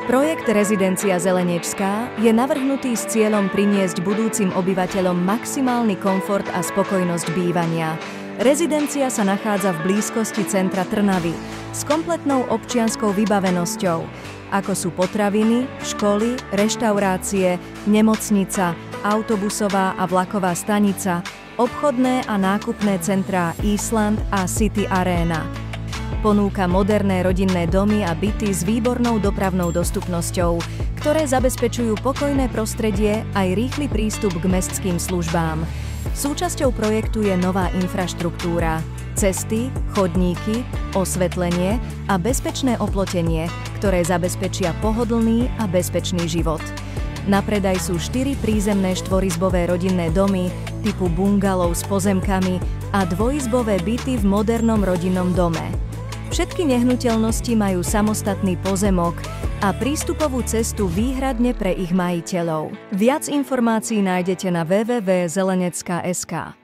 Projekt Rezidencia Zelenečská je navrhnutý s cieľom priniesť budúcim obyvateľom maximálny komfort a spokojnosť bývania. Rezidencia sa nachádza v blízkosti centra Trnavy s kompletnou občianskou vybavenosťou, ako sú potraviny, školy, reštaurácie, nemocnica, autobusová a vlaková stanica, obchodné a nákupné centrá Island a City Arena. Ponúka moderné rodinné domy a byty s výbornou dopravnou dostupnosťou, ktoré zabezpečujú pokojné prostredie aj rýchly prístup k mestským službám. Súčasťou projektu je nová infraštruktúra, cesty, chodníky, osvetlenie a bezpečné oplotenie, ktoré zabezpečia pohodlný a bezpečný život. Na predaj sú 4 prízemné štvorizbové rodinné domy typu bungalov s pozemkami a dvojizbové byty v modernom rodinnom dome. Všetky nehnuteľnosti majú samostatný pozemok a prístupovú cestu výhradne pre ich majiteľov. Viac informácií nájdete na www.zelenecka.sk.